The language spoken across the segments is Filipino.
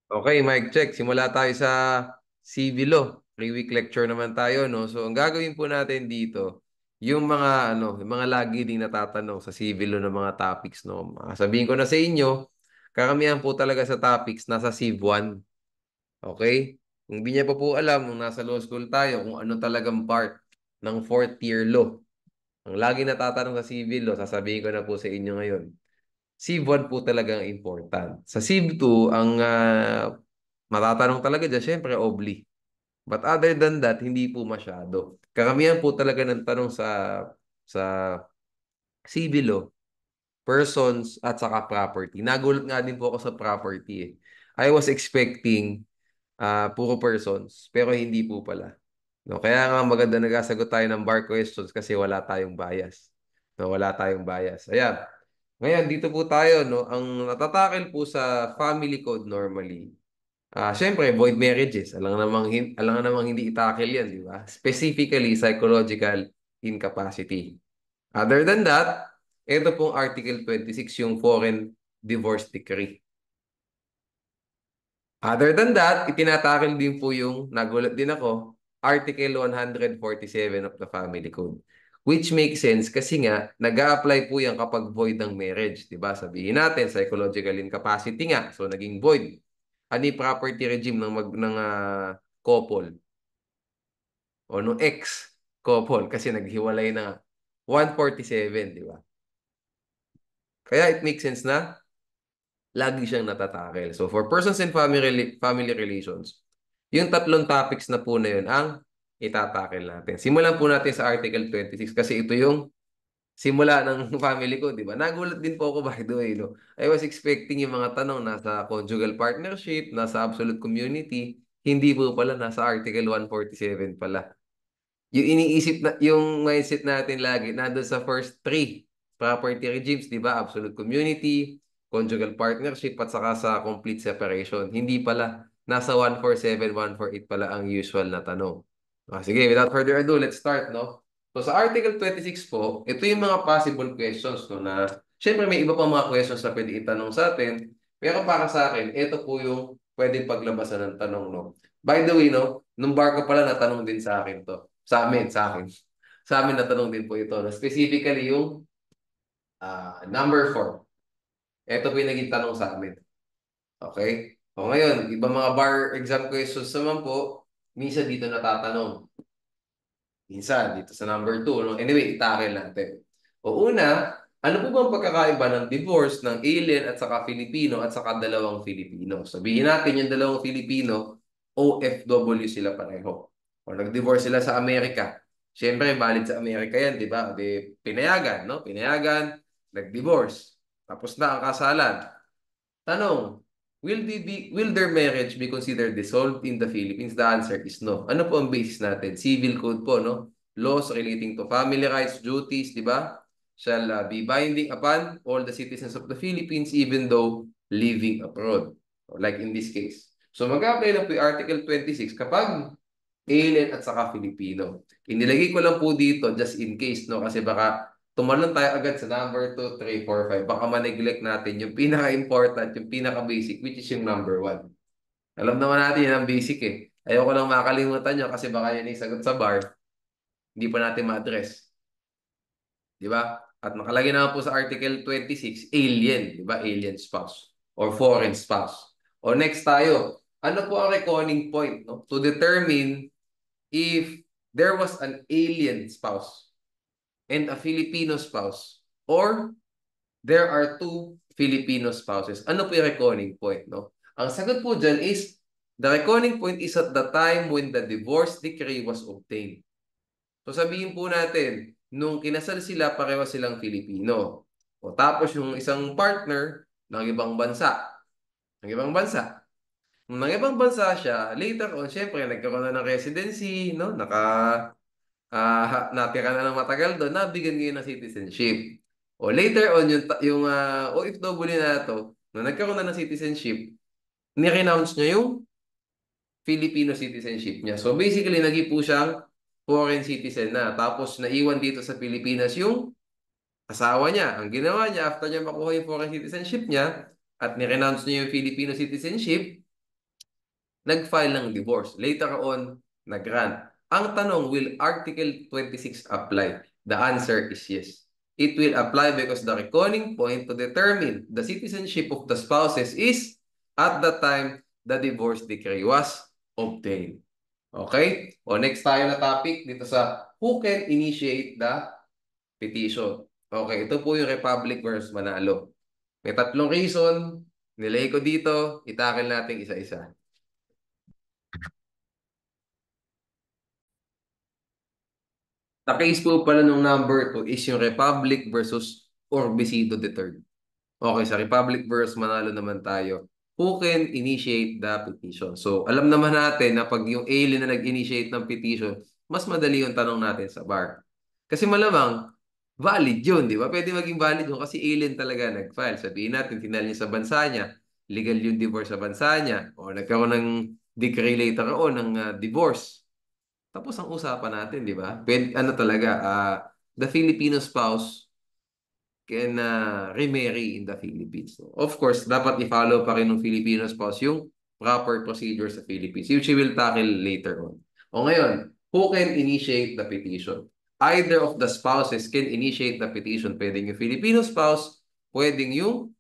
Okay, mic check. Simula tayo sa civil law. 3-week lecture naman tayo, no? So, ang gagawin po natin dito, yung mga, yung mga lagi ding natatanong sa civil law ng mga topics, no? Sabihin ko na sa inyo, karamihan po talaga sa topics, nasa Civ 1. Okay? Kung di niya pa po alam, kung nasa law school tayo, kung ano talagang part ng fourth year law. Ang lagi natatanong sa civil law, sasabihin ko na po sa inyo ngayon. Civ 1 po talagang important. Sa Civ 2, ang matatanong talaga dyan, syempre, obli. But other than that, hindi po masyado. Karamihan po talaga ng tanong sa civil law, persons at saka property. Nagulat nga din po ako sa property eh. I was expecting puro persons, pero hindi po pala. No, kaya nga maganda nagasagot tayo ng bar questions kasi wala tayong bias. No, wala tayong bias. Ayan. Ngayon, dito po tayo, no? Ang natatakil po sa family code normally. Siyempre, void marriages. Alam nga namang hindi itakil yan, di ba? Specifically, psychological incapacity. Other than that, ito pong Article 26, yung Foreign Divorce Decree. Other than that, itinatakil din po yung, nagulat din ako, Article 147 of the Family Code. Which makes sense kasi nga, nag apply po yan kapag void ng marriage. Di ba? Sabihin natin, psychological incapacity nga. So, naging void. Ano yung property regime ng couple o nung ex-couple kasi naghiwalay na nga. 147, di ba? Kaya it makes sense na lagi siyang natatakel. So for persons and family relations, yung tatlong topics na po na yun ang itatakel natin. Simulan po natin sa Article 26 kasi ito yung simula ng family ko, di ba? Nagulat din po ako by the way, no? I was expecting yung mga tanong nasa conjugal partnership, nasa absolute community, hindi po pala nasa Article 147 pala. Yung iniisip na, yung mindset natin lagi, nandun sa first three property regimes, di ba? Absolute community, conjugal partnership, at saka sa complete separation. Hindi pala. Nasa 147, 148 pala ang usual na tanong. Sige, without further ado, let's start, no? So sa Article 26 po, ito yung mga possible questions, no, na syempre may iba pang mga questions na pwede itanong sa atin, pero para sa akin, ito po yung pwede paglabasan ng tanong, no? By the way, no, nung barko pala natanong din sa akin to. Sa akin. Sa amin natanong din po ito. No? Specifically yung number 4. Ito po yung naging tanong sa amin. Okay? O ngayon, iba mga bar exam questions naman po, minsan dito natatanong. Minsan dito sa number 2. No? Anyway, itakil natin. O una, ano po bang pagkakaiba ng divorce ng alien at saka Filipino at saka dalawang Filipino? Sabihin natin yung dalawang Filipino, OFW sila pareho. O nag-divorce sila sa Amerika. Siyempre, valid sa Amerika yan, di ba? Di, pinayagan, no? Pinayagan, nag-divorce. Tapos na ang kasalan. Tanong, will their marriage be considered dissolved in the Philippines? The answer is no. Ano po ang basis natin? Civil code po, no? Laws relating to family rights, duties, di ba? Shall be binding upon all the citizens of the Philippines even though living abroad. Like in this case. So mag-apply lang po yung Article 26 kapag alien at saka Filipino. Inilagay ko lang po dito just in case, no? Kasi baka tumalon tayo agad sa number 2, 3, 4, 5. Baka ma-neglect natin yung pinaka-important, yung pinaka-basic, which is yung number 1. Alam naman natin yan ang basic eh. Ayoko lang makalimutan nyo kasi baka yan yung sagot sa bar, hindi pa natin ma-address. Di ba? At nakalagay naman po sa Article 26, alien, di ba? Alien spouse or foreign spouse. O next tayo, ano po ang reckoning point, no? To determine if there was an alien spouse and a Filipino spouse, or there are two Filipino spouses, ano po yung reckoning point, no? Ang sagot po dyan is, the reckoning point is at the time when the divorce decree was obtained. So sabihin po natin, nung kinasal sila, pareho silang Filipino. O tapos yung isang partner ng ibang bansa, ng ibang bansa. Nung ng ibang bansa siya, later on, syempre, nagkaroon na ng residency, no? Natira na ng matagal doon, nabigyan ngayon ng citizenship. O later on, yung OFW na to, nung nagkaroon na ng citizenship, ni-renounce niya yung Filipino citizenship niya. So basically, naging po siyang foreign citizen na. Tapos naiwan dito sa Pilipinas yung asawa niya. Ang ginawa niya, after niya makuha yung foreign citizenship niya, at ni-renounce niya yung Filipino citizenship, nag-file ng divorce. Later on, nag-grant. Ang tanong, will Article 26 apply? The answer is yes. It will apply because the reckoning point to determine the citizenship of the spouses is at the time the divorce decree was obtained. Okay? O next tayo na topic dito sa who can initiate the petition. Okay, ito po yung Republic versus Manalo. May tatlong reason. Nilay ko dito. Itakil natin isa-isa. The case po pala nung number 2 is yung Republic versus Orbisido III. Okay, sa Republic versus Manalo naman tayo. Who can initiate the petition? So, alam naman natin na pag yung alien na nag-initiate ng petition, mas madali yung tanong natin sa bar. Kasi malamang, valid yun, di ba? Pwede maging valid yun kasi alien talaga nag-file. Sabihin natin, final niya sa bansa niya, legal yung divorce sa bansa niya, o nagkaroon ng decree later on ng divorce. Tapos ang usapan natin, di ba? Pwede, ano talaga, the Filipino spouse can remarry in the Philippines. No? Of course, dapat i-follow pa rin ng Filipino spouse yung proper procedure sa Philippines, which we will tackle later on. O ngayon, who can initiate the petition? Either of the spouses can initiate the petition. Pwedeng yung Filipino spouse, pwedeng yung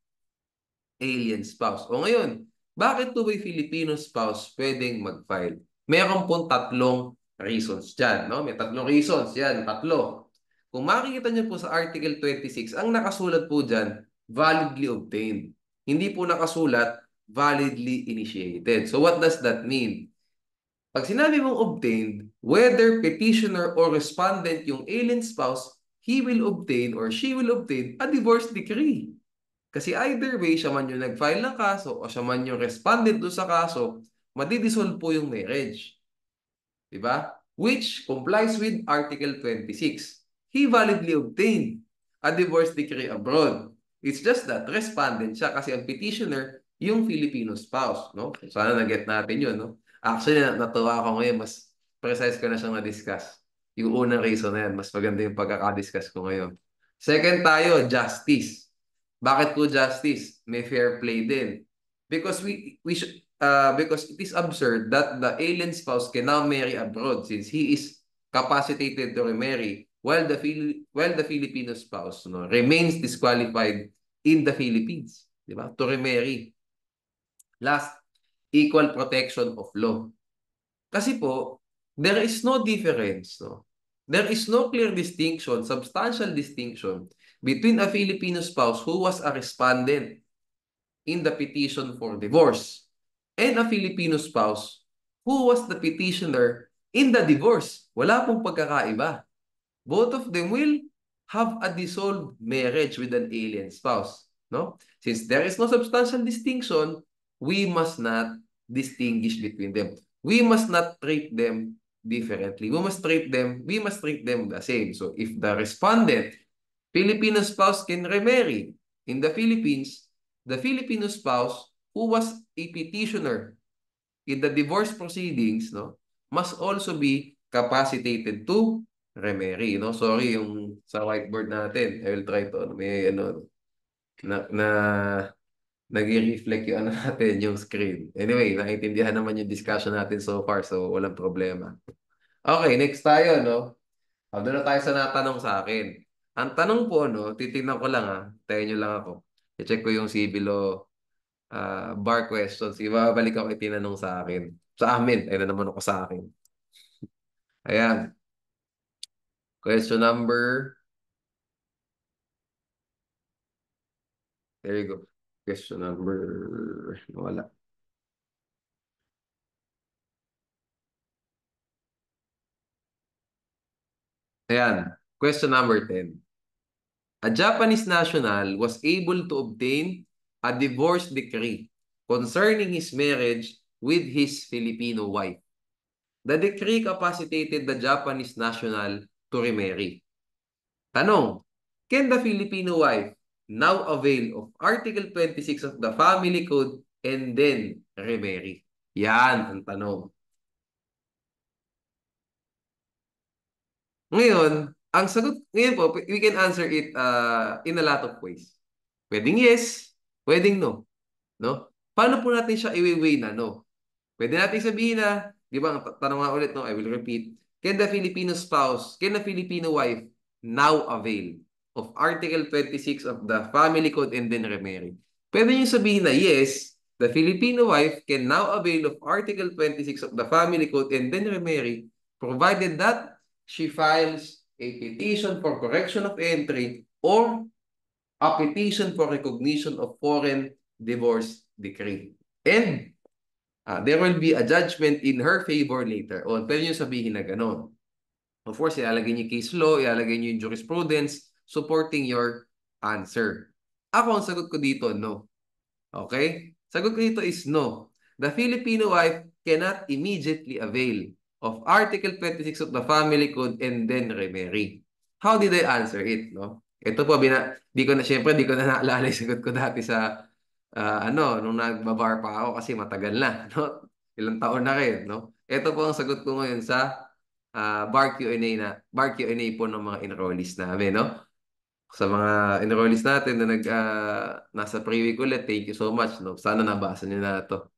alien spouse. O ngayon, bakit po ba yung Filipino spouse pwedeng mag-file? Meron pong tatlong reasons dyan. No? May tatlong reasons. Yan, tatlo. Kung makikita niyo po sa Article 26, ang nakasulat po dyan, validly obtained. Hindi po nakasulat, validly initiated. So what does that mean? Pag sinabi mong obtained, whether petitioner or respondent yung alien spouse, he will obtain or she will obtain a divorce decree. Kasi either way, siya man yung nag-file ng kaso o siya man yung respondent doon sa kaso, madidissolve po yung marriage. Diba? Which complies with Article 26. He validly obtained a divorce decree abroad. It's just that respondent siya kasi ang petitioner yung Filipino spouse. No? Sana na-get natin yun. No? Actually, natuwa ako ngayon. Mas precise ko na siyang na-discuss. Yung unang reason na yan. Mas maganda yung pagkaka-discuss ko ngayon. Second tayo, justice. Bakit po justice? May fair play din. Because because it is absurd that the alien spouse can now marry abroad since he is capacitated to remarry while the Filipino spouse remains disqualified in the Philippines, di ba? To remarry. Last, equal protection of law. Kasi po, there is no difference, no? There is no clear distinction, substantial distinction between a Filipino spouse who was a respondent in the petition for divorce and a Filipino spouse who was the petitioner in the divorce. Wala pong pagkakaiba. Both of them will have a dissolved marriage with an alien spouse. No? Since there is no substantial distinction, we must not distinguish between them. We must not treat them differently. We must treat them the same. So if the respondent, Filipino spouse can remarry in the Philippines, the Filipino spouse who was a petitioner in the divorce proceedings, no, must also be capacitated to remarry, no? Sorry yung sa whiteboard natin. I will try to may na nag-reflect yung ano natin, yung screen. Anyway, naiintindihan naman yung discussion natin so far, so walang problema. Okay, next tayo, no? Doon na tayo sa natanong sa akin. Ang tanong po, no, titignan ko lang tayo nyo lang ako. I-check ko yung Civilo bar questions. Ibabalik ako itinanong sa akin. Sa amin. Ayun na naman ako sa akin. Ayan. Question number. There you go. Question number. Wala. Ayan. Question number 10. A Japanese national was able to obtain a divorce decree concerning his marriage with his Filipino wife. The decree capacitated the Japanese national to remarry. Tanong, can the Filipino wife now avail of Article 26 of the Family Code and then remarry? Yan ang tanong. Ngayon, ang sagot, ngayon po, we can answer it in a lot of ways. Pwedeng yes, pwedeng no. No? Paano po natin siya i-weigh na no? Pwede natin sabihin na, di ba, tanong nga ulit, no? I will repeat. Can the Filipino wife now avail of Article 26 of the Family Code and then remarry? Pwede nyo sabihin na yes, the Filipino wife can now avail of Article 26 of the Family Code and then remarry, provided that she files a petition for correction of entry or a petition for recognition of foreign divorce decree. And there will be a judgment in her favor later on. Pwede nyo sabihin na gano'n. Of course, ilalagay niyo case law, ilalagay niyo yung jurisprudence supporting your answer. Ako, ang sagot ko dito, no. Okay? Sagot ko dito is no. The Filipino wife cannot immediately avail of Article 26 of the Family Code and then remarry. How did I answer it, no? Ito po, syempre, di ko na naalala yung sagot ko dati sa, nung nagbabar pa ako kasi matagal na, no? Ilang taon na rin, no? Ito po ang sagot ko ngayon sa bar Q&A po ng mga enrollees namin, no? Sa mga enrollees natin na nasa pre-week ulit, thank you so much, no? Sana nabasa niyo na ito.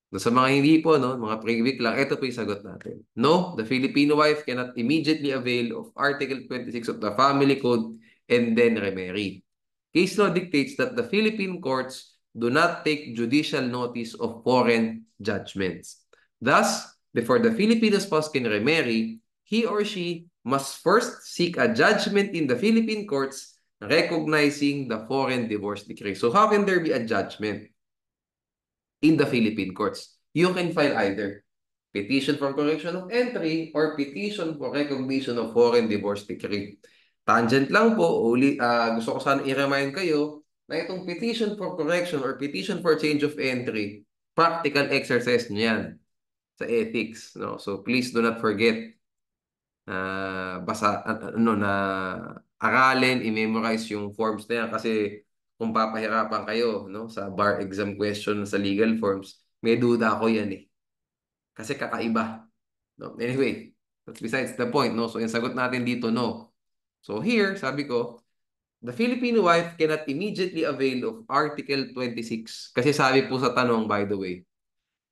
No, sa mga hindi po, no, mga pre-week lang, ito po yung sagot natin. No, the Filipino wife cannot immediately avail of Article 26 of the Family Code and then remarry. Case law dictates that the Philippine courts do not take judicial notice of foreign judgments. Thus, before the Filipino spouse can remarry, he or she must first seek a judgment in the Philippine courts recognizing the foreign divorce decree. So how can there be a judgment in the Philippine courts? You can file either petition for correction of entry or petition for recognition of foreign divorce decree. Tangent lang po, gusto ko sana i-remind kayo na itong petition for correction or petition for change of entry, practical exercise niyan sa ethics, no? So please do not forget na aralin, i-memorize yung forms na yan kasi kung papahirapan kayo, no, sa bar exam question sa legal forms, may duda ako yan eh. Kasi kakaiba. No? Anyway, that's besides the point, no? So yung sagot natin dito, no. So here, sabi ko, the Filipino wife cannot immediately avail of Article 26. Kasi sabi po sa tanong, by the way,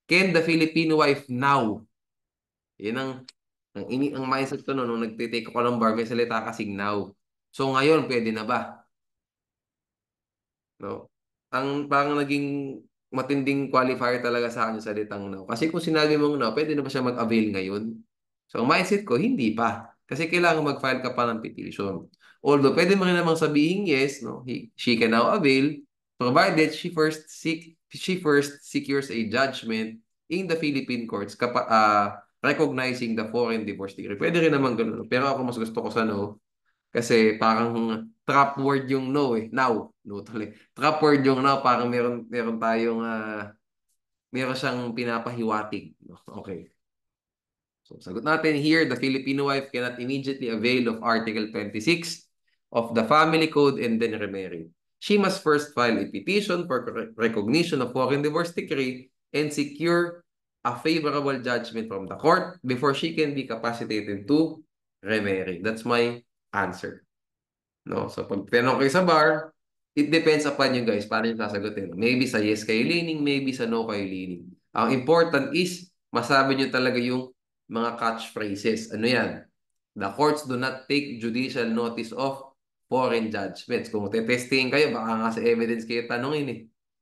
can the Filipino wife now? Yan ang mindset ko no, nung nagtitake ako ng bar, may salita kasing now. So ngayon, pwede na ba? No? Ang parang naging matinding qualifier talaga sa akin yung salitang now. Kasi kung sinabi mong now, pwede na ba siya mag-avail ngayon? So ang mindset ko, hindi pa. Kasi kailangan mag-file ka pa ng petition. Although, pwede mo rin namang sabihin yes, no? She can now avail, provided she first secures a judgment in the Philippine courts recognizing the foreign divorce decree. Pwede rin naman ganun. Pero ako mas gusto ko sa no, kasi parang trap word yung no eh. Now. No tuloy. Trap word yung now. Parang meron tayong meron siyang pinapahiwatig. No? Okay. So sagot natin here, the Filipino wife cannot immediately avail of Article 26 of the Family Code and then remarry. She must first file a petition for recognition of foreign divorce decree and secure a favorable judgment from the court before she can be capacitated to remarry. That's my answer. No? So pag tinanong kayo sa bar, it depends upon you guys paano yung sasagutin. Maybe sa yes kayo leaning, maybe sa no kayo leaning. Ang important is masabi nyo talaga yung mga catchphrases. Ano yan? The courts do not take judicial notice of foreign judgments. Kung testingin kayo, baka nga sa evidence kayo tanongin eh.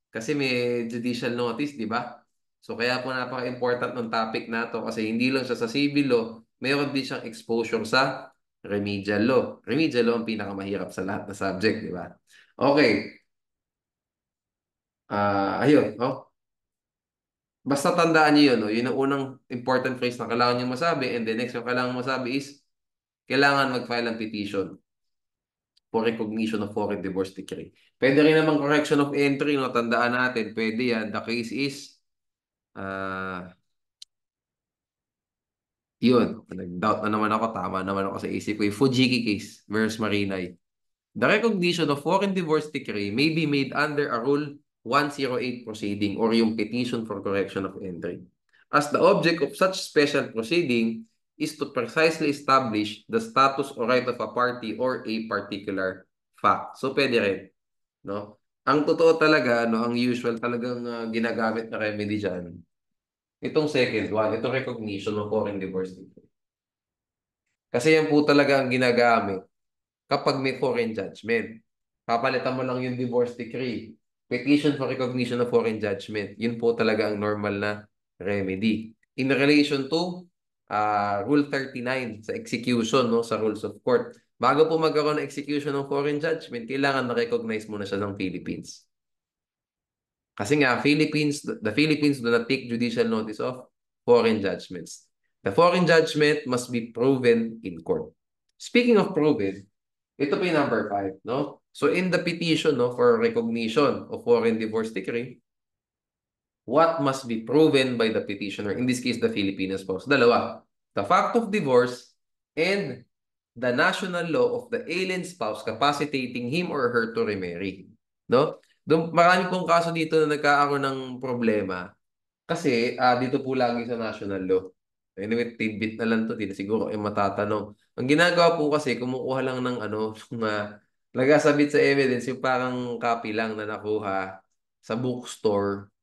Kasi may judicial notice, di ba? So kaya po napaka-important ng topic na to kasi hindi lang siya sa civil law, mayroon din siyang exposure sa remedial law. Remedial law ang pinakamahirap sa lahat na subject, di ba? Okay. Ayun, oh. Basta tandaan niyo yun, no? Yun ang unang important phrase na kailangan niyo masabi and the next yung kailangan masabi is kailangan mag-file ng petition for recognition of foreign divorce decree. Pwede rin naman correction of entry, no? Tandaan natin, pwede yan. The case is, yun, nag-doubt na naman ako, tama naman ako sa isip ko. Yung Fujiki case versus Marinay. The recognition of foreign divorce decree may be made under a Rule 108 proceeding or yung petition for correction of entry. As the object of such special proceeding is to precisely establish the status or right of a party or a particular fact. So, pwede rin. No? Ang totoo talaga, no, ang usual talagang ginagamit na remedy dyan Itong second one, itong recognition of foreign divorce decree. Kasi yan po talaga ang ginagamit kapag may foreign judgment. Papalitan mo lang yung divorce decree. Petition for recognition of foreign judgment. Yun po talaga ang normal na remedy. In relation to Rule 39 sa execution, no, sa rules of court. Bago po magkaroon ng execution ng foreign judgment, kailangan na-recognize muna siya ng Philippines. Kasi nga, the Philippines do not take judicial notice of foreign judgments. The foreign judgment must be proven in court. Speaking of proven, ito po yung number 5, no? So in the petition, no, for recognition of foreign divorce decree, what must be proven by the petitioner, in this case, the Filipino spouse? Dalawa, the fact of divorce and the national law of the alien spouse capacitating him or her to remarry. No? Marami pong kaso dito na nagkakaroon ng problema kasi dito po lagi sa national law. Anyway, tidbit na lang to, di na siguro ay matatanong. Ang ginagawa po kasi, kumukuha lang ng ano, nagasabit sa evidence, yung parang copy lang na nakuha sa bookstore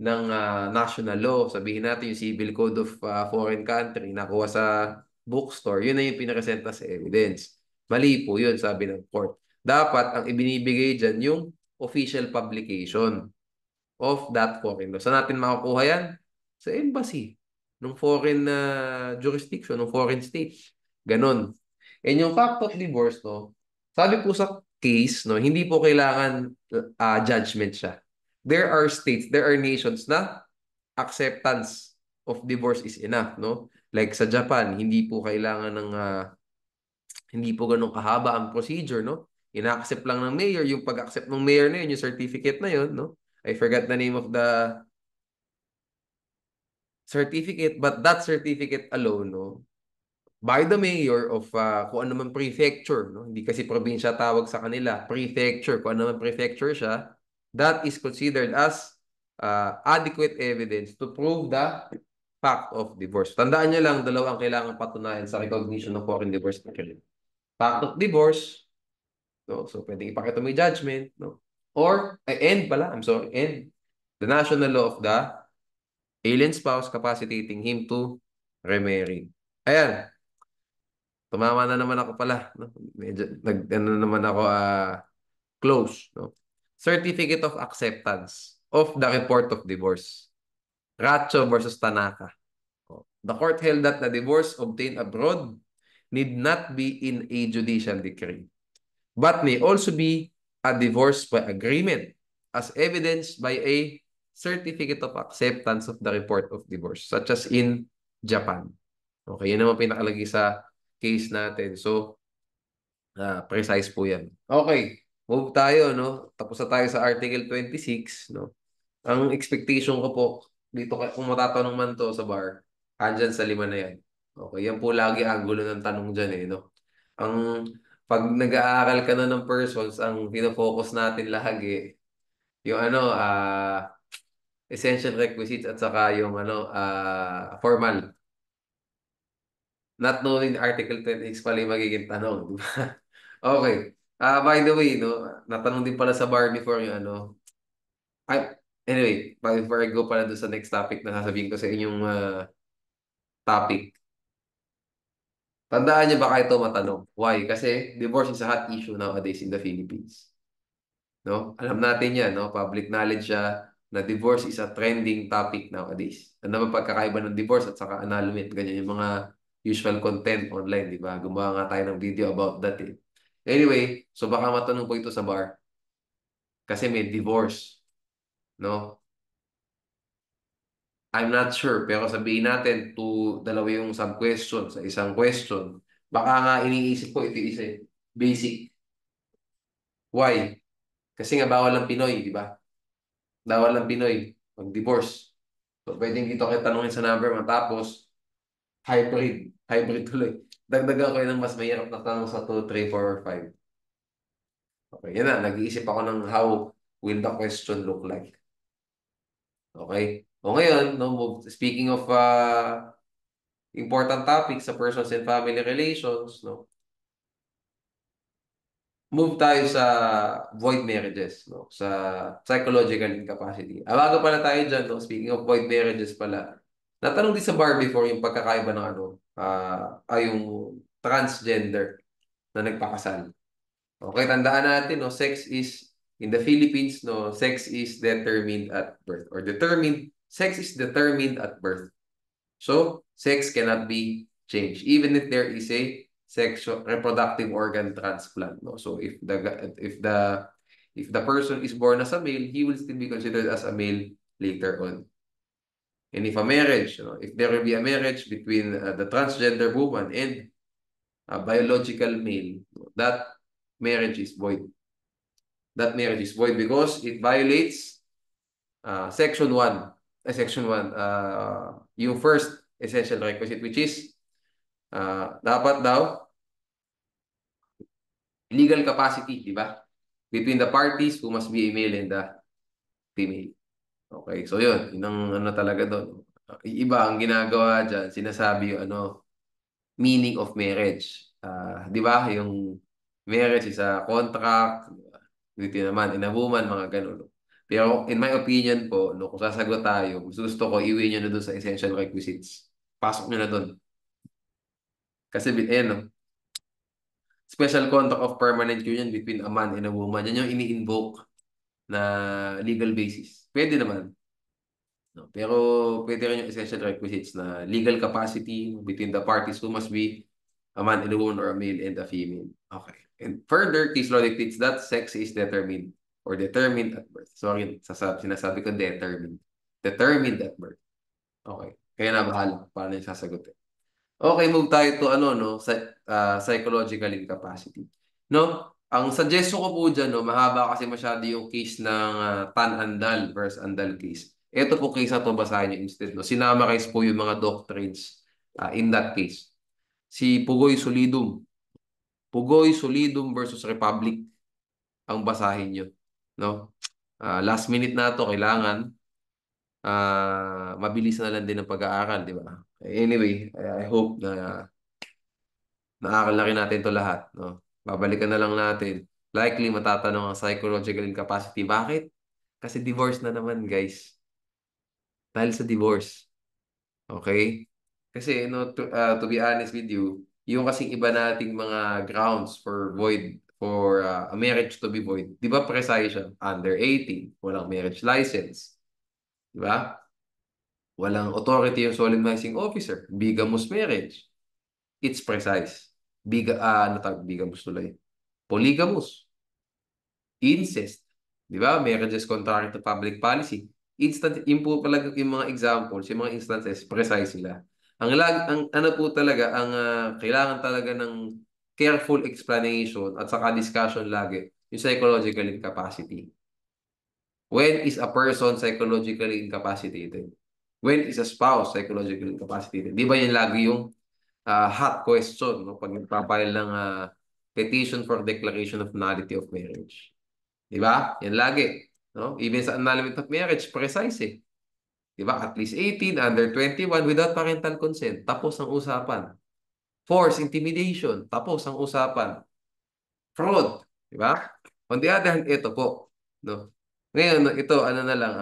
ng national law. Sabihin natin yung Civil Code of Foreign Country, nakuha sa bookstore, yun na yung pinakasenta sa evidence. Mali po yun, sabi ng court. Dapat ang ibinibigay dyan yung official publication of that foreign law. Saan natin makukuha yan? Sa embassy ng foreign jurisdiction, ng foreign state. Ganon. And yung fact of divorce, no, sabi po sa case, no, hindi po kailangan judgment siya. There are states, there are nations na acceptance of divorce is enough, no? Like sa Japan, hindi po kailangan ng hindi po ganun kahaba ang procedure, no? Ina-accept lang ng mayor, yung pag-accept ng mayor na yun, yung certificate na yun, no? I forgot the name of the certificate, but that certificate alone, no, by the mayor of kung ano man prefecture, no? Hindi kasi probinsya tawag sa kanila, prefecture, kung ano man prefecture siya, that is considered as adequate evidence to prove the fact of divorce. Tandaan niyo lang, dalawang kailangan patunayan sa recognition of foreign divorce decree. Fact of divorce, no? So pwedeng ipakita mo yung judgment, no? Or, end pala, I'm sorry, end the national law of the alien spouse capacitating him to remarry. Ayan, tumama na naman ako pala, no? Medyo ano naman ako close, no? Certificate of acceptance of the report of divorce. Racho versus Tanaka. The court held that the divorce obtained abroad need not be in a judicial decree, but may also be a divorce by agreement, as evidenced by a certificate of acceptance of the report of divorce, such as in Japan. Okay, yun naman pinakalagay sa case natin. So, precise po yan. Okay, move tayo, no? Tapos na tayo sa Article 26, no? Ang expectation ko po, dito kung matatanong man to sa bar, andyan sa 5 na yan. Okay, yan po lagi ang gulo ng tanong dyan eh, no? Ang pag nag-aaral ka na ng persons, ang pinafocus natin lagi, yung ano, essential requisites at saka yung ano, formal. Not knowing Article 26 pala yung magiging tanong, di ba? Okay. By the way, no, natanong din pala sa bar before yung ano, anyway, before I go pala doon sa next topic na sasabihin ko sa inyong topic, tandaan niyo ba kayo ito matanong? Why? Kasi divorce is a hot issue nowadays in the Philippines. No? Alam natin yan, no? Public knowledge siya na divorce is a trending topic nowadays. Ano ba pagkakaiba ng divorce at saka annulment? Ganyan yung mga usual content online, di ba? Gumawa nga tayo ng video about that eh. Anyway, so baka matanong po ito sa bar. Kasi may divorce, no? I'm not sure, pero sabihin natin dalawa yung sub-question sa isang question. Baka nga iniisip ko ito isa basic. Why? Kasi nga bawal ang Pinoy, di ba? Bawal ang Pinoy mag-divorce. So, pwedeng dito kayo tanongin sa number matapos hybrid. Hybrid tuloy. Dagdagan ko yun ng mas mahirap na tanong sa 2, 3, 4, or 5. Okay, yan na. Nag-iisip ako ng how will the question look like. Okay? O ngayon, no, speaking of important topics sa persons and family relations, no? Move tayo sa void marriages, no? Sa psychological incapacity. Bago pala tayo dyan, no? Speaking of void marriages pala, natanong din sa bar before yung pagkakaiba ng ano, yung transgender na nagpakasal. Okay, tandaan natin, no? In the Philippines, no? Sex is determined at birth. Sex is determined at birth. So, sex cannot be changed, even if there is a sexual reproductive organ transplant. No? So, if the person is born as a male, he will still be considered as a male later on. And if a marriage, if there will be a marriage between the transgender woman and a biological male, that marriage is void. That marriage is void because it violates Section 1. Section 1, yung first essential requisite, which is dapat daw legal capacity, di ba? Between the parties who must be a male and the female. Okay, so yun ang ano talaga doon. Iba ang ginagawa dyan, sinasabi yung ano, meaning of marriage. Di ba? Yung marriage is a contract, dito naman, in a woman, mga ganun. Pero in my opinion po, no, kung sasagot tayo, gusto ko iwi nyo na doon sa essential requisites. Pasok nyo na doon. Kasi, no, special contract of permanent union between a man and a woman. Yan yung ini-invoke na legal basis. Pwede naman. No? Pero pwede rin yung essential requisites na legal capacity between the parties who must be a man and a woman or a male and a female. Okay. And further, case law dictates that sex is determined or determined at birth. Sorry, sinasabi ko determined. Determined at birth. Okay. Kaya na bahala paano yung sasagutin. Okay, move tayo to ano, no, sa psychological incapacity. No? Ang suggestion ko po dyan, no, mahaba kasi masyado yung case ng Tan Andal versus Andal case. Ito po case na to, basahin nyo instead. No? Sinamarize po yung mga doctrines in that case. Si Pugoy Solidum. Pugoy Solidum versus Republic ang basahin nyo. No? Last minute na to, kailangan mabilis na lang din ang pag-aaral, di ba? Anyway, I hope na naakal na rin natin to lahat, no? Babalikan na lang natin. Likely matatanong ang psychological incapacity. Bakit? Kasi divorce na naman, guys. Dahil sa divorce. Okay? Kasi, to be honest with you, yung kasing iba nating mga grounds for void, for a marriage to be void, di ba precise siya? Under 18, walang marriage license. Di ba? Walang authority yung solemnizing officer. Bigamous marriage. It's precise. Bigamous tuloy. Polygamous. Incest. Di ba? Marriages contrary to public policy. Yun po talaga yung mga examples, yung mga instances, precise sila. Ang ano po talaga, ang kailangan talaga ng careful explanation at saka discussion lagi, yung psychological incapacity. When is a person psychologically incapacitated? When is a spouse psychologically incapacitated? Di ba yan lagi yung hot question, no? Pag nagpapile ng petition for declaration of nullity of marriage. Di ba? Yan lagi. No? Even sa annulment of marriage, precise eh. Di ba? At least 18, under 21, without parental consent. Tapos ang usapan. Force, intimidation. Tapos ang usapan. Fraud. Di ba? On the other hand, ito po. No? Ngayon, no, ito, ano na lang,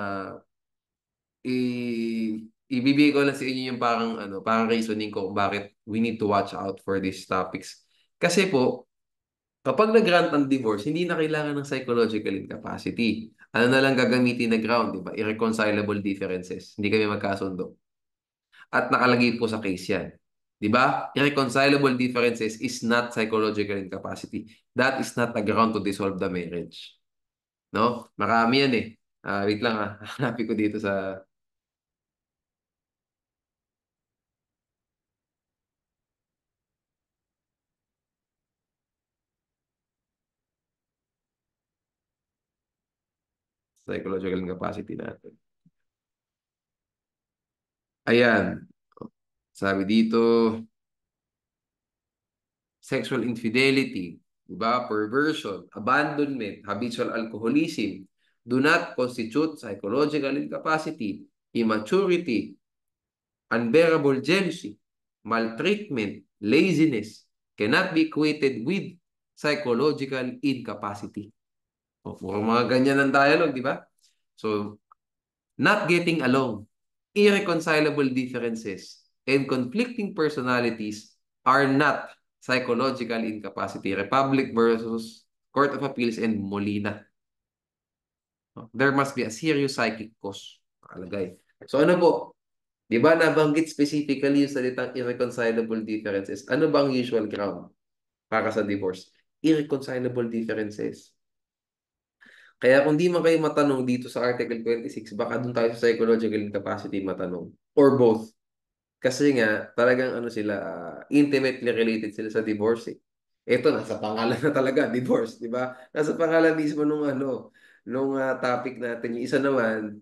ibibigay ko lang sa inyo yung parang reasoning ko kung bakit we need to watch out for these topics. Kasi po, kapag nag-grant ng divorce, hindi na kailangan ng psychological incapacity. Ano na lang gagamitin na ground, di ba? Irreconcilable differences. Hindi kami magkasundo. At nakalagay po sa case yan. Di ba? Irreconcilable differences is not psychological incapacity. That is not a ground to dissolve the marriage. No? Marami yan eh. Wait lang hanapin ko dito sa psychological incapacity natin. Ayan. Sabi dito, sexual infidelity, diba? Perversion, abandonment, habitual alcoholism do not constitute psychological incapacity, immaturity, unbearable jealousy, maltreatment, laziness cannot be equated with psychological incapacity. O, mga ganyan ang dialogue, di ba? So, not getting along, irreconcilable differences, and conflicting personalities are not psychological incapacity. Republic versus Court of Appeals and Molina. There must be a serious psychic cause. Nakalagay. So ano po? Di ba nabanggit specifically yung salitang irreconcilable differences? Ano ba ang usual ground para sa divorce? Irreconcilable differences. Kaya kung di man kayo matanong dito sa Article 26, baka dun tayo sa psychological incapacity matanong. Or both. Kasi nga, talagang ano sila, intimately related sila sa divorce eh. Ito, nasa pangalan na talaga, divorce, di ba? Nasa pangalan mismo nung ano, nung topic natin. Yung isa naman,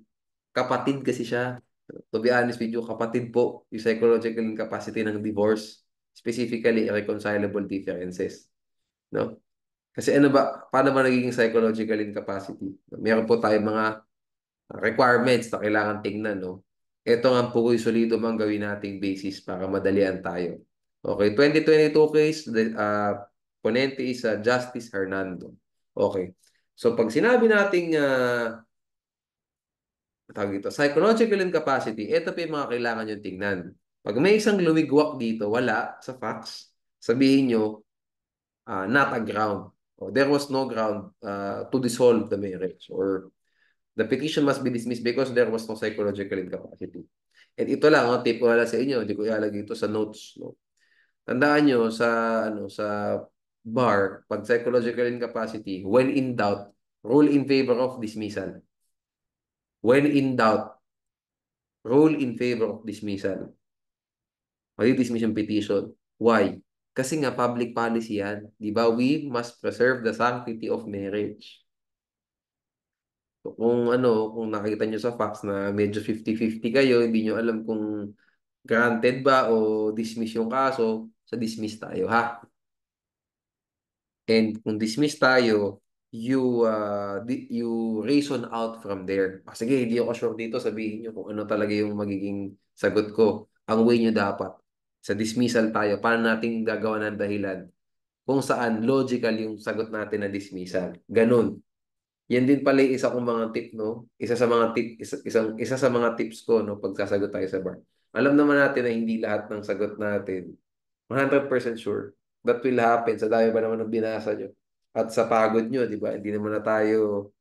kapatid kasi siya. To be honest with you, kapatid po yung psychological incapacity ng divorce. Specifically, irreconcilable differences. No? Kasi ano ba, paano ba nagiging psychological incapacity? Meron po tayong mga requirements na kailangan tingnan, no? Ito nga po yung solido mang gawin nating basis para madalian tayo. Okay, 2022 case, the ponente is Justice Hernando. Okay. So pag sinabi nating tawag ito, psychological incapacity, ito pa yung mga kailangan nyo tingnan. Pag may isang lumigwak dito, wala sa facts, sabihin nyo, not a ground. Or there was no ground to dissolve the marriage or the petition must be dismissed because there was no psychological incapacity. And ito lang, tip ko wala sa inyo, hindi ko ilalagay ito sa notes. No? Tandaan nyo sa, sa bar, pag psychological incapacity, when in doubt, rule in favor of dismissal. When in doubt, rule in favor of dismissal. Madi-dismiss yung petition. Why? Kasi nga public policy yan. Di ba? We must preserve the sanctity of marriage. So, kung nakita nyo sa facts na medyo 50-50 kayo, hindi nyo alam kung granted ba o dismiss yung kaso, sa dismiss tayo, ha? And kung dismiss tayo, you reason out from there. Sige, hindi ako sure dito, sabihin nyo kung ano talaga yung magiging sagot ko. Ang way nyo dapat. Sa dismissal tayo, paano natin gagawa ng dahilan kung saan logical yung sagot natin na dismissal. Ganun. Yan din pala yung isa kong mga tip, no? Isa sa mga tips ko, no, pag sasagot tayo sa bar. Alam naman natin na hindi lahat ng sagot natin 100% sure that will happen. Sa dami ba naman ng binasa nyo? At sa pagod nyo, di ba? Hindi naman na tayo,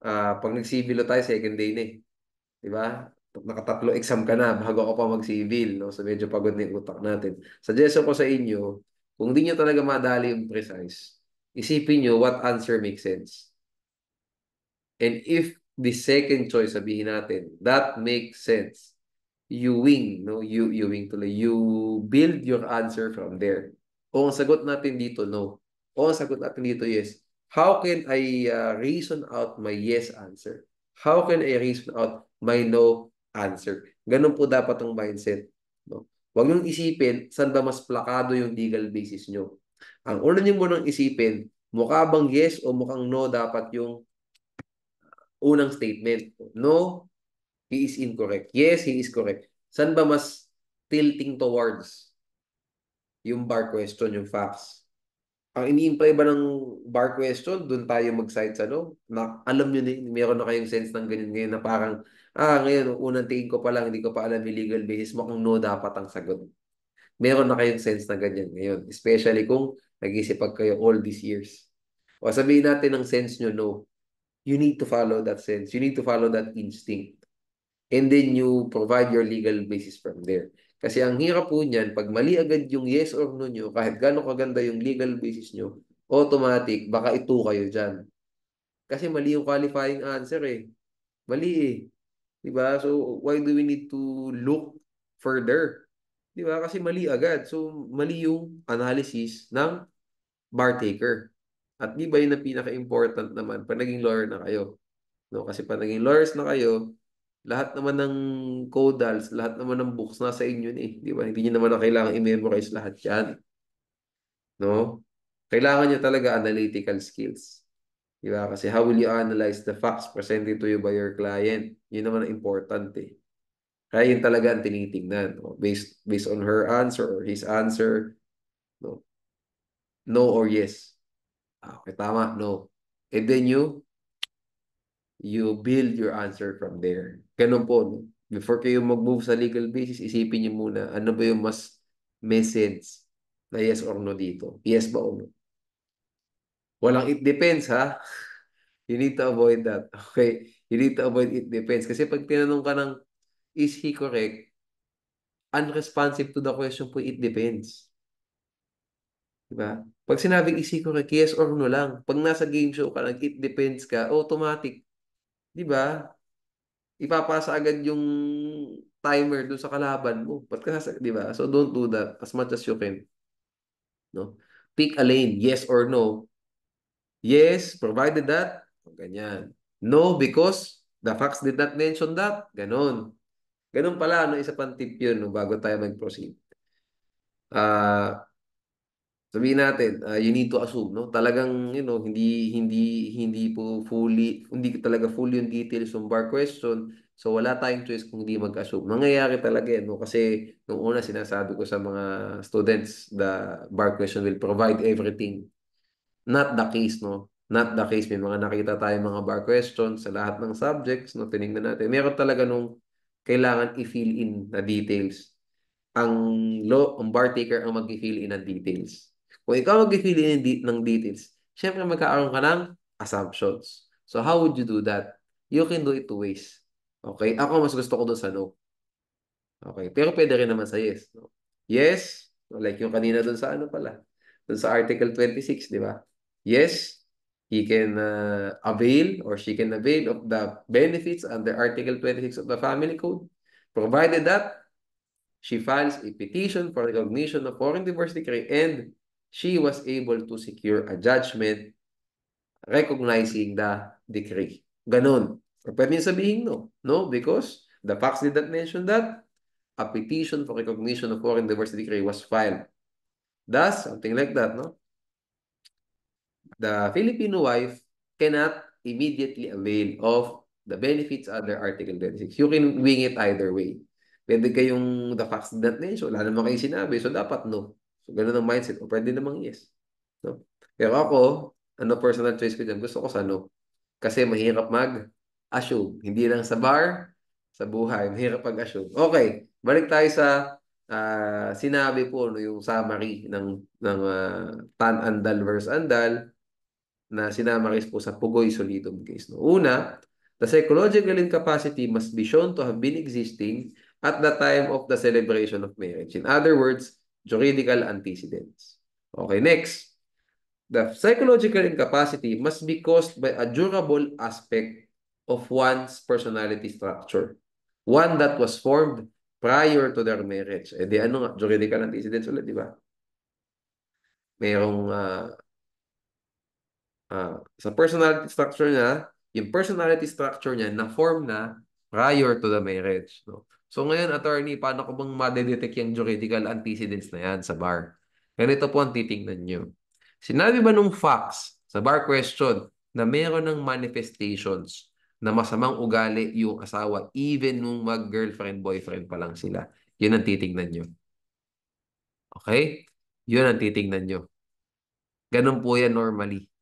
pag nag-civil tayo, second day na eh. Di ba? Nakatatlo exam ka na bago ako pa mag-civil, no? So medyo pagod na yung utak natin. Suggestion ko sa inyo, kung di nyo talaga madali yung precise, isipin nyo what answer makes sense. And if the second choice, sabihin natin, that makes sense, you wing, no? You wing tuloy. You build your answer from there. O ang sagot natin dito, no. O ang sagot natin dito, yes. How can I reason out my yes answer? How can I reason out my no answer? Ganun po dapat ang mindset. No? Huwag niyong isipin saan ba mas plakado yung legal basis nyo. Ang una niyo munang isipin, mukha bang yes o mukhang no dapat yung unang statement. No, he is incorrect. Yes, he is correct. Saan ba mas tilting towards yung bar question, yung facts? Ang ini-imply ba ng bar question, doon tayo mag-side sa no? Na, alam nyo na, meron na kayong sense ng ganyan ngayon na parang, ngayon, unang tingin ko pa lang, hindi ko pa alam yung legal basis mo kung no dapat ang sagot. Meron na kayong sense na ganyan ngayon. Especially kung nag-isipag kayo all these years. O sabihin natin ang sense nyo, no. You need to follow that sense. You need to follow that instinct. And then you provide your legal basis from there. Kasi ang hirap po niyan, pag mali agad yung yes or no nyo, kahit gano'ng kaganda yung legal basis nyo, automatic, baka ito kayo dyan. Kasi mali yung qualifying answer eh. Mali eh. Diba? So, why do we need to look further? Diba? Kasi mali agad. So, mali yung analysis ng bar taker. At di ba yun ang pinaka-important naman pag naging lawyer na kayo? No? Kasi pag naging lawyers na kayo, lahat naman ng caudals, lahat naman ng books nasa inyo eh. Di ba? Hindi nyo naman na kailangan i-memorize lahat yan. No? Kailangan nyo talaga analytical skills. Di ba? Kasi how will you analyze the facts presented to you by your client? Yun naman ang important eh. Kaya yun talaga ang tinitingnan. No? Based on her answer or his answer. No? No or yes. Okay, tama, no. And then you build your answer from there. Ganun po, no? Before kayo mag-move sa legal basis, isipin niyo muna, ano ba yung mas may sense na yes or no dito? Yes ba o no? Walang it depends, ha? You need to avoid that. Okay? You need to avoid it depends. Kasi pag tinanong ka ng, is he correct? Unresponsive to the question po, it depends. Diba? Pag sinabing is he correct, yes or no lang. Pag nasa game show ka, it depends ka, automatic. Diba? Ipapasa agad yung timer doon sa kalaban mo. Ba't ka di ba? So don't do that as much as you can, no? Pick a lane, yes or no. Yes, provided that, ganyan. No, because the facts did not mention that, ganon. Ganon pala, no? Isa pang tip yun, no? Bago tayo mag-proceed. Ah, sabihin natin, you need to assume, no? Talagang, hindi po fully, hindi talaga fully yung details ng bar question. So, wala tayong choice kung hindi mag-assume. Nangyayari talaga yan, no? Kasi, nung una, sinasabi ko sa mga students, the bar question will provide everything. Not the case, no? Not the case. May mga nakita tayong mga bar questions sa lahat ng subjects, no? Tinignan natin. Meron talaga nung kailangan i-fill in na details. Ang bar taker ang mag-fill in ng details. Kung ikaw mag-fill in ng details, syempre magkakaroon ka ng assumptions. So how would you do that? You can do it two ways. Okay? Ako mas gusto ko doon sa no. Okay? Pero pwede rin naman sa yes. No? Yes, like yung kanina doon sa ano pala. Doon sa Article 26, di ba? Yes, he can avail or she can avail of the benefits under Article 26 of the Family Code, provided that she files a petition for recognition of foreign divorce decree and she was able to secure a judgment recognizing the decree. Ganon. Or pwede niyo sabihin no. No, because the facts did not mention that a petition for recognition of foreign divorce decree was filed. Thus, something like that, no? The Filipino wife cannot immediately avail of the benefits under Article 26. You can wing it either way. Pwede kayong the facts did not mention. Wala naman kayo sinabi. So, dapat no. So, ganun ang mindset. O pwede namang yes. No? Pero ako, ano personal choice ko dyan? Gusto ko sa no. Kasi mahirap mag-assume. Hindi lang sa bar, sa buhay. Mahirap mag-assume. Okay. Balik tayo sa sinabi po no, yung summary ng Tan Andal versus Andal na sinamaris po sa Pugoy Solidum case. No? Una, the psychological incapacity must be shown to have been existing at the time of the celebration of marriage. In other words, juridical antecedents. Okay, next. The psychological incapacity must be caused by a durable aspect of one's personality structure. One that was formed prior to their marriage. Eh di ano nga, juridical antecedents ulit, di ba? Mayroong sa personality structure niya, yung personality structure niya na-form na prior to the marriage. No? So ngayon, attorney, paano ko bang madedetect yung juridical antecedents na yan sa bar? Ganito po ang titingnan nyo. Sinabi ba nung facts sa bar question na meron ng manifestations na masamang ugali yung asawa even nung mag-girlfriend, boyfriend pa lang sila? Yun ang titingnan nyo. Okay? Yun ang titingnan nyo. Ganun po yan normally.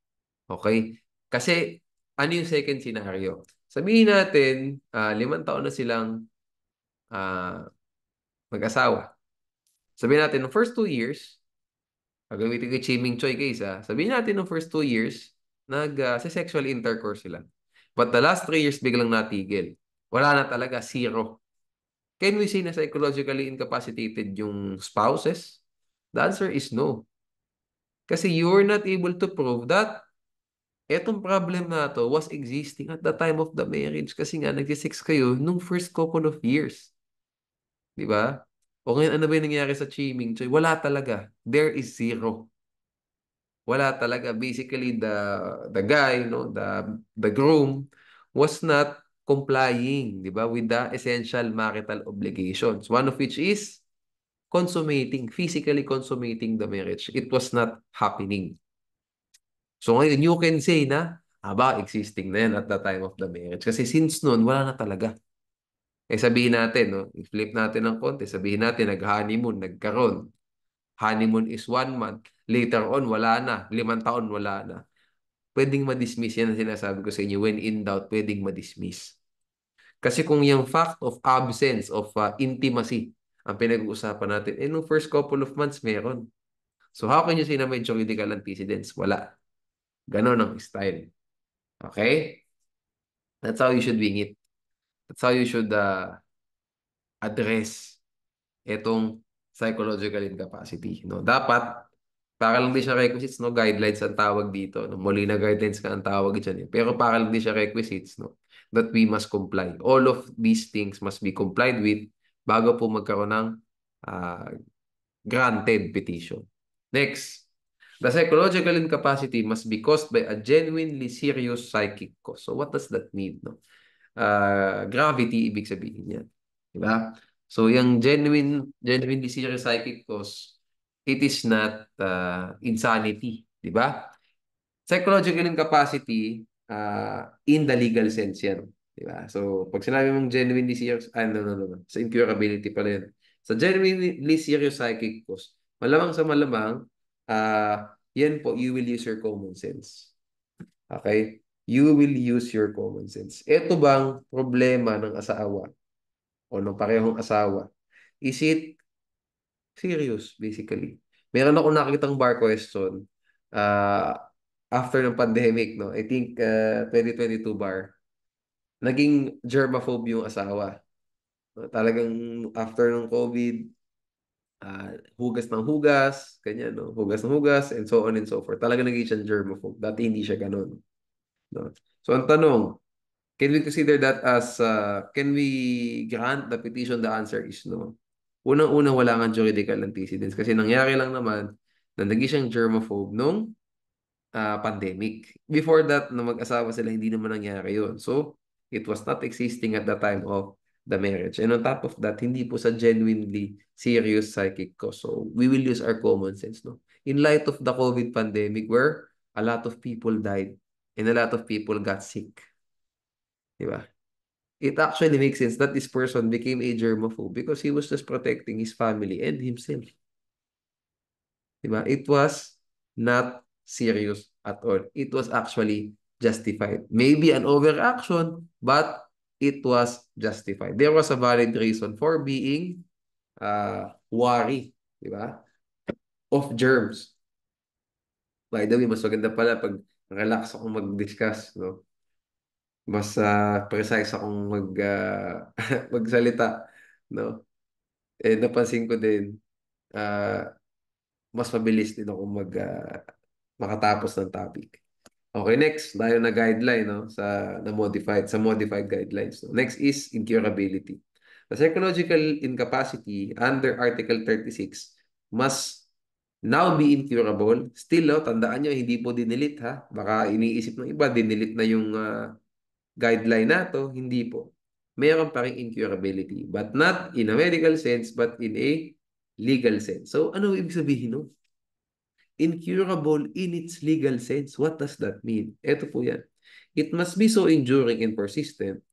Okay? Kasi, ano yung second scenario? Sabihin natin, 5 taon na silang ah, mag-asawa. Sabihin natin, no first 2 years, gagamitin ko yung Chiming Choy case, sabihin natin, no first 2 years, sa sexual intercourse sila. But the last 3 years, biglang natigil. Wala na talaga, zero. Can we say na psychologically incapacitated yung spouses? The answer is no. Kasi you're not able to prove that etong problem na to was existing at the time of the marriage kasi nga nagsisex kayo nung first couple of years. Di ba? O ngayon, ano ba yung nangyari sa Chiming Choy? Wala talaga. There is zero. Wala talaga. Basically, the guy, no, the groom was not complying, di ba, with the essential marital obligations. One of which is physically consummating the marriage. It was not happening. So ngayon, you can say na, existing na yan at the time of the marriage. Kasi since noon, wala na talaga. Eh sabihin natin, no, i-flip natin ng konti, sabihin natin, nag-honeymoon, nagkaroon. honeymoon is 1 month, later on, wala na, 5 taon, wala na. Pwedeng ma-dismiss yan ang sinasabi ko sa inyo. When in doubt, pwedeng ma-dismiss. Kasi kung yung fact of absence of intimacy ang pinag-uusapan natin, nung first couple of months, meron. So how can you say na may juridical antecedents? Wala. Ganon ang style. Okay? That's how you should wing it. That's how you should address itong psychological incapacity. No? Dapat, para lang di siya requisites, no? Guidelines ang tawag dito. No? Molina guidelines ka ang tawag dyan. Pero para lang di siya requisites, no? That we must comply. All of these things must be complied with bago po magkaroon ng uh, granted petition. Next, the psychological incapacity must be caused by a genuinely serious psychic cause. So what does that mean? No? Gravity, ibig sabihin yan. Diba? So yung genuinely serious psychic cause, it is not insanity. Diba? Psychological incapacity in the legal sense yan. Diba? So, pag sinabi mong genuinely serious, no. Sa incurability pala yun. Sa genuinely serious psychic cause, malamang sa malamang, yan po, you will use your common sense. Okay? You will use your common sense. Ito bang problema ng asawa o ng parehong asawa? Is it serious, basically? Meron ako nakitang bar question after ng pandemic, no? I think 2022 bar. Naging germaphobe yung asawa. Talagang after ng COVID, hugas ng hugas, ganyan, no? Hugas ng hugas, and so on and so forth. Talagang naging siya germaphobe. Dati hindi siya ganun. No? So, ang tanong, can we consider that as, can we grant the petition? The answer is no. Unang-una, wala nga juridical antecedents kasi nangyari lang naman na naging siyang germaphobe nung pandemic. Before that, na mag-asawa sila, hindi naman nangyari yun. So, it was not existing at the time of the marriage. And on top of that, hindi po sa genuinely serious psychic cause. So, we will use our common sense, no? In light of the COVID pandemic where a lot of people died and a lot of people got sick. Diba? It actually makes sense that this person became a germaphobe because he was just protecting his family and himself. Diba? It was not serious at all. It was actually justified. Maybe an overaction, but it was justified. There was a valid reason for being wary, diba? Of germs. By the way, mas maganda pala pag relax akong mag-discuss, no? Mas precise akong magsalita, no? Eh, napansin ko din, uh, mas mabilis din ako makatapos ng topic. Okay, next, tayo na guideline, no, sa modified guidelines. No? Next is incurability. The psychological incapacity under Article 36 must now be incurable. Still, no, tandaan nyo, hindi po dinilit, ha? Baka iniisip ng iba, dinilit na yung guideline na to. Hindi po. Meron pa rin incurability. But not in a medical sense, but in a legal sense. So, ano ibig sabihin, no? Incurable in its legal sense. What does that mean? Ito po yan. It must be so enduring and persistent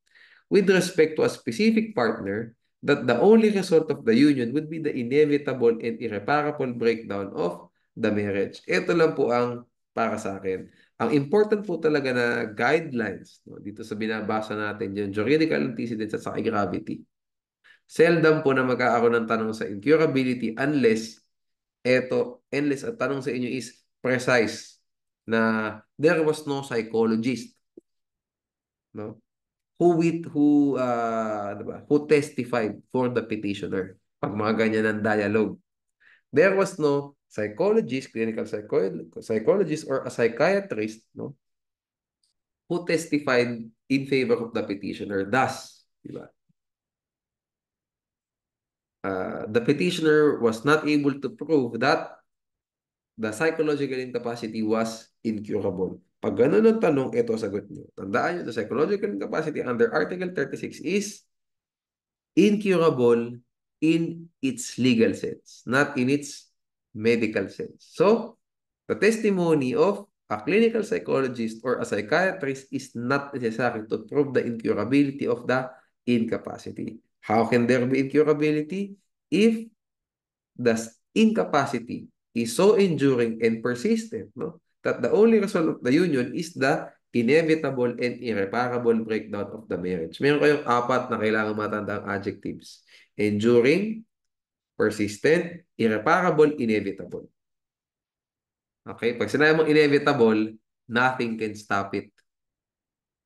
with respect to a specific partner that the only result of the union would be the inevitable and irreparable breakdown of the marriage. Ito lang po ang para sa akin. Ang important po talaga na guidelines, no, dito sa binabasa natin, yung juridical antecedents at sa gravity. Seldom po na magkakaroon ng tanong sa incurability unless ang tanong sa inyo is precise na there was no psychologist, no? Who testified for the petitioner. Pag mga ganyan ang dialogue. There was no psychologist, clinical psychologist, or a psychiatrist, no, who testified in favor of the petitioner. Thus, diba? The petitioner was not able to prove that the psychological incapacity was incurable. Pag ganun ang tanong, ito sagot nyo. Tandaan nyo, the psychological incapacity under Article 36 is incurable in its legal sense, not in its medical sense. So, the testimony of a clinical psychologist or a psychiatrist is not necessary to prove the incurability of the incapacity. How can there be incurability? If the incapacity is so enduring and persistent, no, that the only result of the union is the inevitable and irreparable breakdown of the marriage. Meron kayong apat na kailangan matandang adjectives. Enduring, persistent, irreparable, inevitable. Okay? Pag sinabi mong inevitable, nothing can stop it.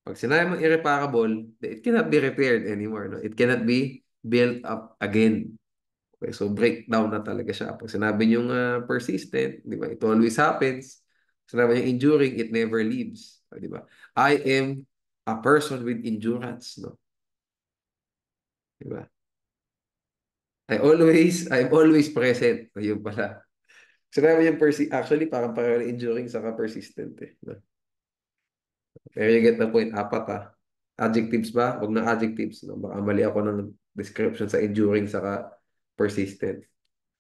Pag sinabi mong irreparable, it cannot be repaired anymore. No? It cannot be built up again. Okay, so breakdown na talaga siya. Pag sinabi niyong persistent, di ba? It always happens. Sinabi niyong enduring, it never leaves. Di ba? I am a person with endurance, no? Di ba? I'm always present. Ayun pala. Sinabi niyong actually, parang parang enduring saka persistent eh. No? Pero you get the point, apat ah. Adjectives ba? Huwag na adjectives. No? Baka mali ako ng description sa enduring saka persistent.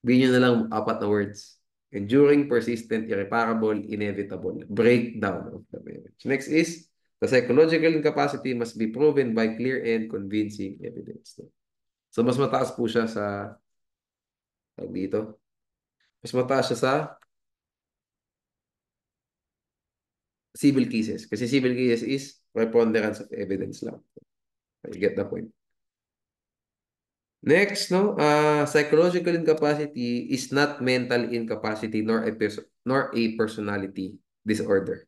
Bigyan nyo na lang apat na words. Enduring, persistent, irreparable, inevitable. Breakdown of the marriage. Next is, the psychological incapacity must be proven by clear and convincing evidence. No? So, mas mataas po siya sa, dito, mas mataas siya sa civil cases. Kasi civil cases is preponderance of evidence lang. You get the point. Next, no, psychological incapacity is not mental incapacity nor a personality disorder.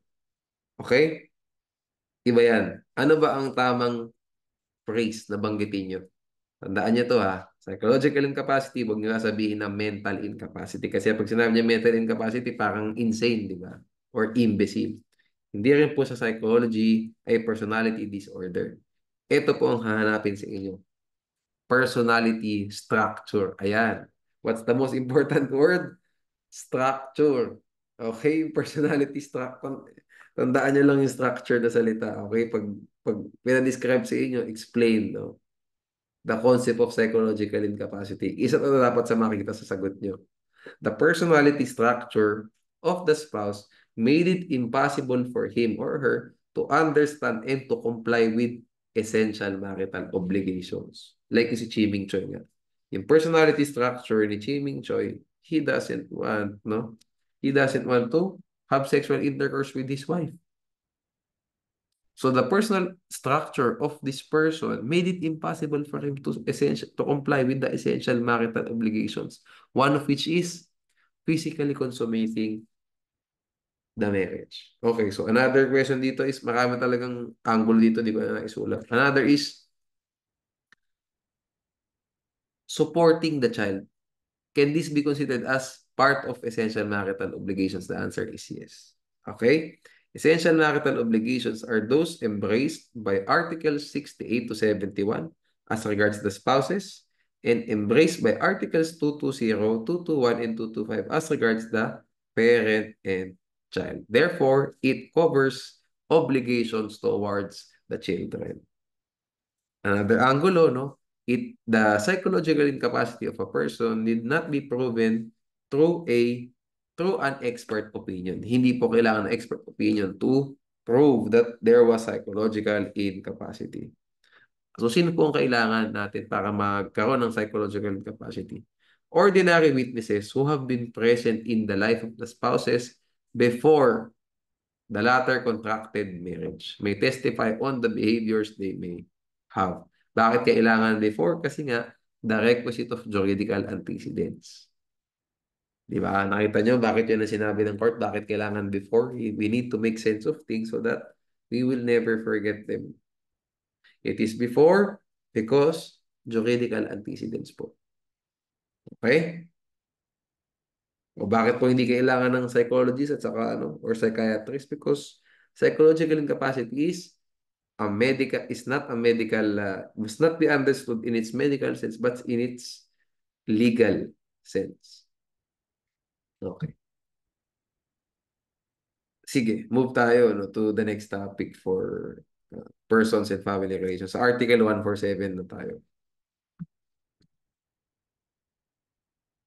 Okay? Iba yan. Ano ba ang tamang phrase na banggitin nyo? Tandaan nyo to ha. Psychological incapacity, huwag nyo sabihin na mental incapacity. Kasi pag sinabi niya mental incapacity, parang insane, di ba? Or imbecile. Hindi rin po sa psychology ay personality disorder. Ito po ang hahanapin sa inyo. Personality structure. Ayan. What's the most important word? Structure. Okay? Personality structure. Tandaan nyo lang yung structure na salita. Okay? Pag pinadescribe sa inyo, explain, no? The concept of psychological incapacity. Isa na dapat sa makikita sa sagot nyo. The personality structure of the spouse made it impossible for him or her to understand and to comply with essential marital obligations. Like si Chiming Choi nga. Yung personality structure ni Chiming Choi, he doesn't want, no? He doesn't want to have sexual intercourse with his wife. So the personal structure of this person made it impossible for him to comply with the essential marital obligations. One of which is physically consummating the marriage. Okay, so another question dito is, marami talagang angle dito, di ko na naisulat. Another is, supporting the child. Can this be considered as part of essential marital obligations? The answer is yes. Okay? Essential marital obligations are those embraced by Articles 68 to 71 as regards the spouses and embraced by Articles 220, 221, and 225 as regards the parent and child. Therefore, it covers obligations towards the children. Another angulo, no? The psychological incapacity of a person need not be proven through an expert opinion. Hindi po kailangan ng expert opinion to prove that there was psychological incapacity. So, sino po ang kailangan natin para magkaroon ng psychological incapacity? Ordinary witnesses who have been present in the life of the spouses before the latter contracted marriage may testify on the behaviors they may have. Bakit kailangan before? Kasi nga, the requisite of juridical antecedents. Di ba? Nakita nyo, bakit yun ang sinabi ng court? Bakit kailangan before? We need to make sense of things so that we will never forget them. It is before because juridical antecedents po. Okay? O bakit po hindi kailangan ng psychologist at saka or psychiatrist? Because psychological incapacity is not a medical, must not be understood in its medical sense, but in its legal sense. Okay. Sige, move tayo to the next topic for persons and family relations. Sa Article 147 na tayo.